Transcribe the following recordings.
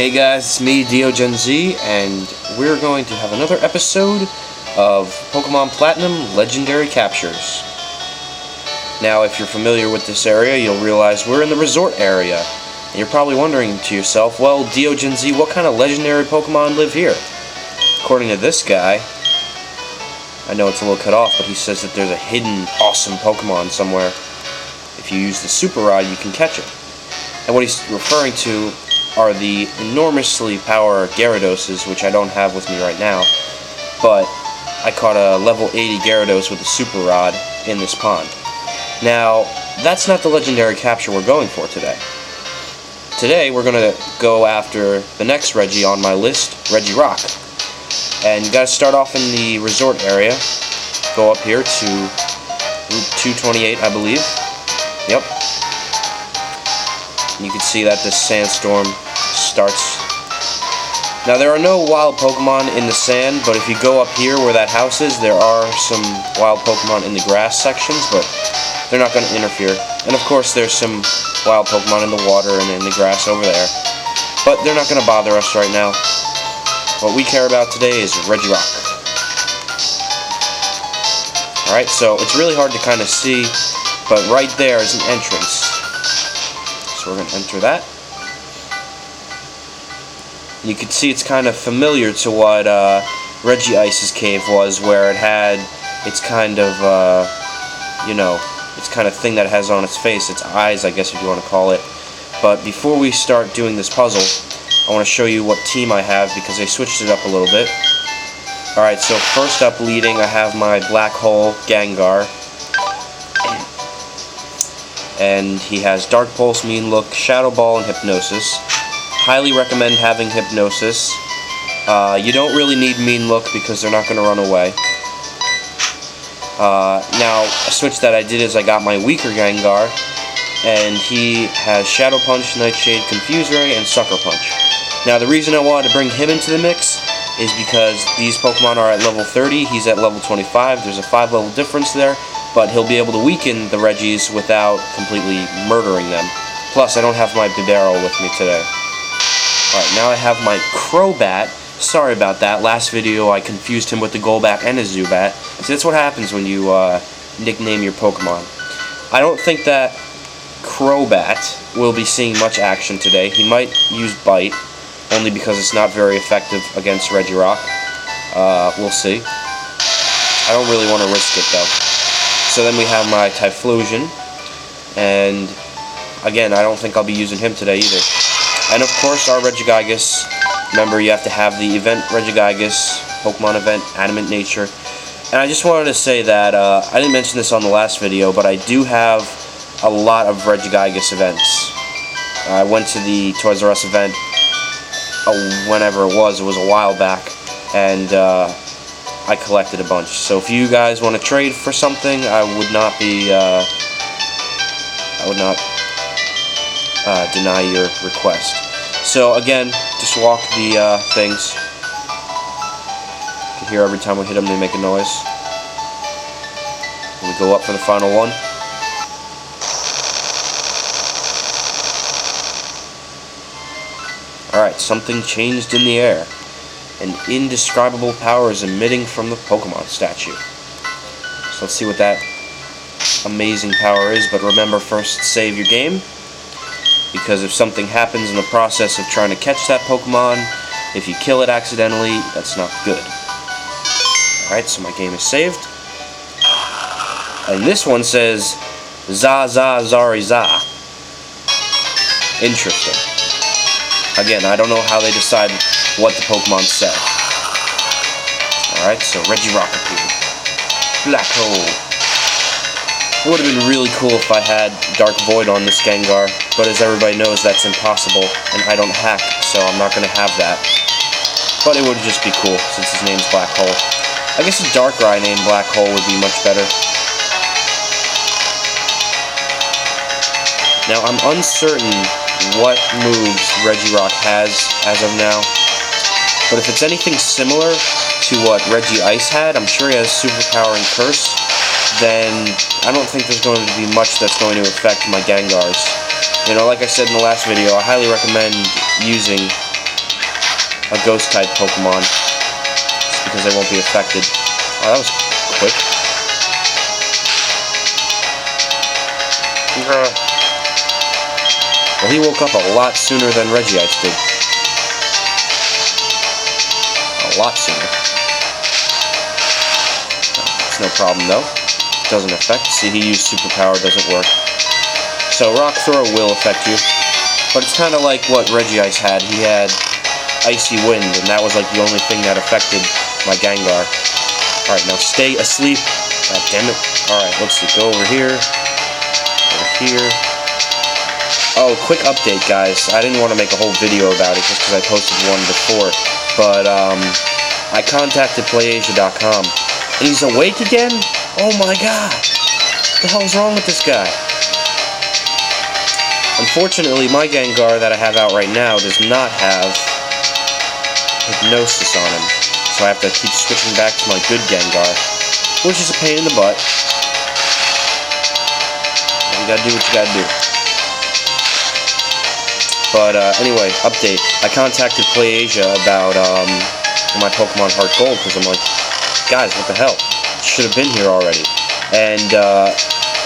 Hey guys, it's me, DioGenZ, and we're going to have another episode of Pokemon Platinum Legendary Captures. Now, if you're familiar with this area, you'll realize we're in the resort area. And you're probably wondering to yourself, well, DioGenZ, what kind of legendary Pokemon live here? According to this guy, I know it's a little cut off, but he says that there's a hidden, awesome Pokemon somewhere. If you use the Super Rod, you can catch it. And what he's referring to are the enormously power Gyarados, which I don't have with me right now, but I caught a level 80 Gyarados with a Super Rod in this pond. Now, that's not the legendary capture we're going for today. Today, we're going to go after the next Regi on my list, Regirock. And you got to start off in the resort area, go up here to Route 228, I believe. Yep. You can see that this sandstorm starts. Now, there are no wild Pokemon in the sand, but if you go up here where that house is, there are some wild Pokemon in the grass sections, but they're not going to interfere. And of course, there's some wild Pokemon in the water and in the grass over there, but they're not going to bother us right now. What we care about today is Regirock. Alright, so it's really hard to kind of see, but right there is an entrance. So we're going to enter that. You can see it's kind of familiar to what Regice's cave was, where it had its kind of, its kind of thing that it has on its face, its eyes, I guess if you want to call it. But before we start doing this puzzle, I want to show you what team I have, because they switched it up a little bit. Alright, so first up leading, I have my Black Hole Gengar. And he has Dark Pulse, Mean Look, Shadow Ball, and Hypnosis. Highly recommend having Hypnosis. You don't really need Mean Look because they're not going to run away. Now, a switch that I did is I got my weaker Gengar, and he has Shadow Punch, Nightshade, Confuse Ray, and Sucker Punch. Now, the reason I wanted to bring him into the mix is because these Pokemon are at level 30, he's at level 25, there's a 5-level difference there. But he'll be able to weaken the Regis without completely murdering them. Plus, I don't have my Bibarel with me today. Alright, now I have my Crobat. Sorry about that. Last video, I confused him with the Golbat and a Zubat. So that's what happens when you nickname your Pokemon. I don't think that Crobat will be seeing much action today. He might use Bite, only because it's not very effective against Regirock. We'll see. I don't really want to risk it, though. So then we have my Typhlosion, and again, I don't think I'll be using him today either. And of course, our Regigigas. Remember, you have to have the event Regigigas, Pokemon event, Adamant Nature. And I just wanted to say that, I didn't mention this on the last video, but I do have a lot of Regigigas events. I went to the Toys R Us event, whenever it was a while back, and I collected a bunch. So if you guys want to trade for something, I would not deny your request. So again, just walk the things. You can hear every time we hit them, they make a noise. And we go up for the final one. Alright, something changed in the air. An indescribable power is emitting from the Pokemon statue. So let's see what that amazing power is, but remember, first save your game, because if something happens in the process of trying to catch that Pokemon, if you kill it accidentally, that's not good. Alright, so my game is saved. And this one says, Za Za Zari Za. Interesting. Again, I don't know how they decide what the Pokemon said. Alright, so Regirock appeared. Black Hole. It would have been really cool if I had Dark Void on this Gengar, but as everybody knows, that's impossible, and I don't hack, so I'm not going to have that. But it would just be cool, since his name's Black Hole. I guess a Darkrai named Black Hole would be much better. Now, I'm uncertain what moves Regirock has as of now. But if it's anything similar to what Regice had, I'm sure he has Superpower and Curse, then I don't think there's going to be much that's going to affect my Gengars. You know, like I said in the last video, I highly recommend using a Ghost-type Pokemon, just because they won't be affected. Oh, that was quick. Well, he woke up a lot sooner than Regice did. A lot sooner. It's no problem, though. Doesn't affect. See, he used Superpower, doesn't work. So, Rock Throw will affect you. But it's kind of like what Regice had. He had Icy Wind, and that was like the only thing that affected my Gengar. Alright, now stay asleep. God damn it. Alright, let's see. Go over here. Over here. Oh, quick update, guys. I didn't want to make a whole video about it just because I posted one before. But, I contacted PlayAsia.com. And he's awake again? Oh my god. What the hell is wrong with this guy? Unfortunately, my Gengar that I have out right now does not have Hypnosis on him. So I have to keep switching back to my good Gengar, which is a pain in the butt. You gotta do what you gotta do. But anyway, update. I contacted PlayAsia about my Pokemon Heart Gold because I'm like, guys, what the hell? It should have been here already. And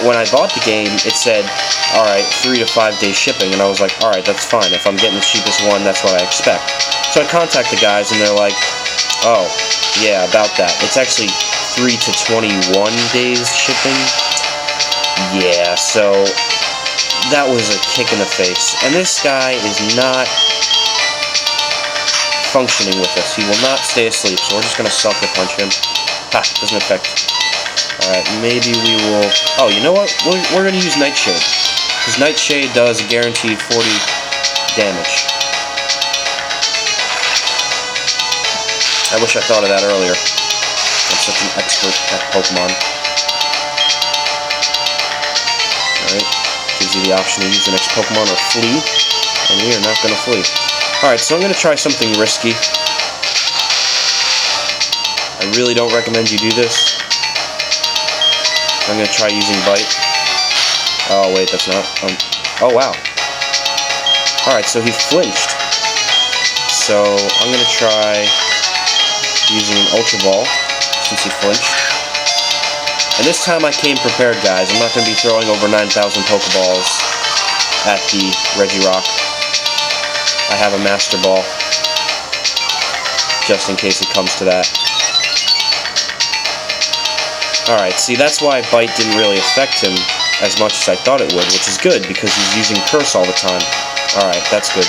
when I bought the game, it said, alright, 3 to 5 day shipping, and I was like, alright, that's fine. If I'm getting the cheapest one, that's what I expect. So I contact the guys, and they're like, oh, yeah, about that. It's actually 3 to 21 days shipping. Yeah, so that was a kick in the face. And this guy is not functioning with us. He will not stay asleep, so we're just going to Sucker Punch him. Ha, doesn't affect. Alright, maybe we will... Oh, you know what? We're going to use Nightshade. Because Nightshade does a guaranteed 40 damage. I wish I thought of that earlier. I'm such an expert at Pokemon. Alright, gives you the option to use the next Pokemon or flee. And we are not going to flee. Alright, so I'm going to try something risky. I really don't recommend you do this. I'm going to try using Bite. Oh, wait, that's not... oh, wow. Alright, so he flinched. So, I'm going to try using an Ultra Ball, since he flinched. And this time I came prepared, guys. I'm not going to be throwing over 9,000 Pokeballs at the Regirock. I have a Master Ball, just in case it comes to that. Alright, see, that's why Bite didn't really affect him as much as I thought it would, which is good, because he's using Curse all the time. Alright, that's good.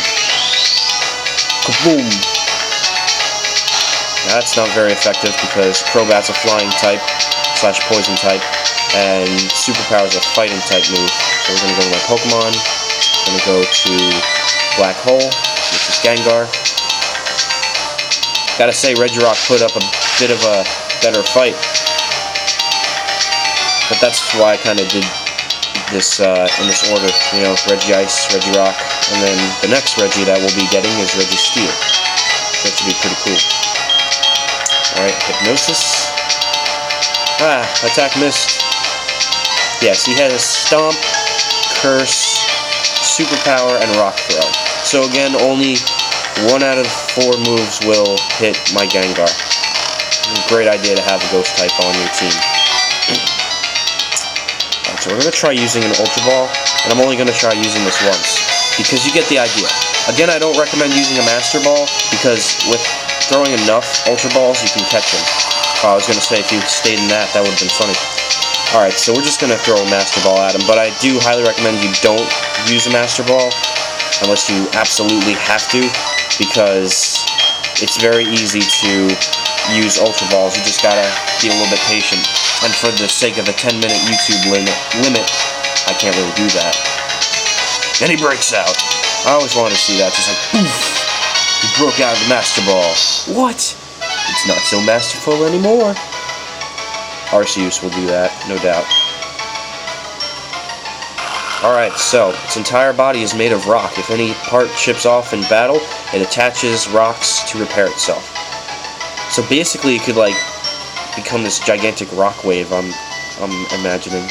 Kaboom! Now, that's not very effective, because Crobat's a flying type, slash poison type, and Superpower's a fighting type move. So we're going to go to my Pokemon, going to go to Black Hole, which is Gengar. Gotta say, Regirock put up a bit of a better fight. But that's why I kind of did this in this order. You know, Regice, Regirock, and then the next Regi that we'll be getting is Registeel. That should be pretty cool. Alright, Hypnosis. Ah, attack missed. Yes, he has Stomp, Curse, Superpower, and Rock Throw. So again, only 1 out of 4 moves will hit my Gengar. Great idea to have a Ghost type on your team. So we're going to try using an Ultra Ball, and I'm only going to try using this once, because you get the idea. Again, I don't recommend using a Master Ball, because with throwing enough Ultra Balls, you can catch them. I was going to say, if you stayed in that would have been funny. Alright, so we're just going to throw a Master Ball at him, but I do highly recommend you don't use a Master Ball, unless you absolutely have to, because it's very easy to use Ultra Balls. You just gotta be a little bit patient. And for the sake of a 10-minute YouTube limit, I can't really do that. And he breaks out. I always wanted to see that, just like, poof! He broke out of the Master Ball. What? It's not so masterful anymore. Arceus will do that, no doubt. Alright, so, its entire body is made of rock. If any part chips off in battle, it attaches rocks to repair itself. So basically, it could, like, become this gigantic rock wave, I'm imagining.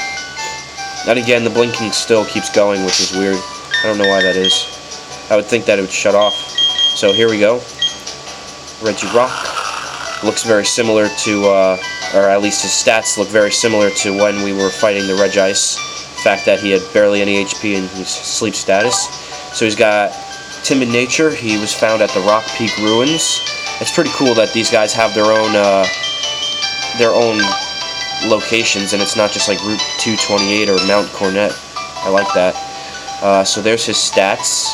And again, the blinking still keeps going, which is weird. I don't know why that is. I would think that it would shut off. So here we go. Regirock. Looks very similar to, or at least his stats look very similar to when we were fighting the Regice. The fact that he had barely any HP and his sleep status. So he's got timid nature. He was found at the Rock Peak Ruins. It's pretty cool that these guys have their own locations, and it's not just like Route 228 or Mt.cornet. I like that. So there's his stats.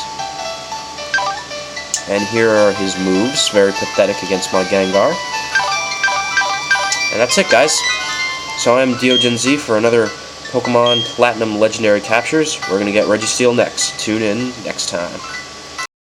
And here are his moves. Very pathetic against my Gengar. And that's it, guys. So I'm DiogenZ for another Pokemon Platinum Legendary Captures. We're going to get Registeel next. Tune in next time.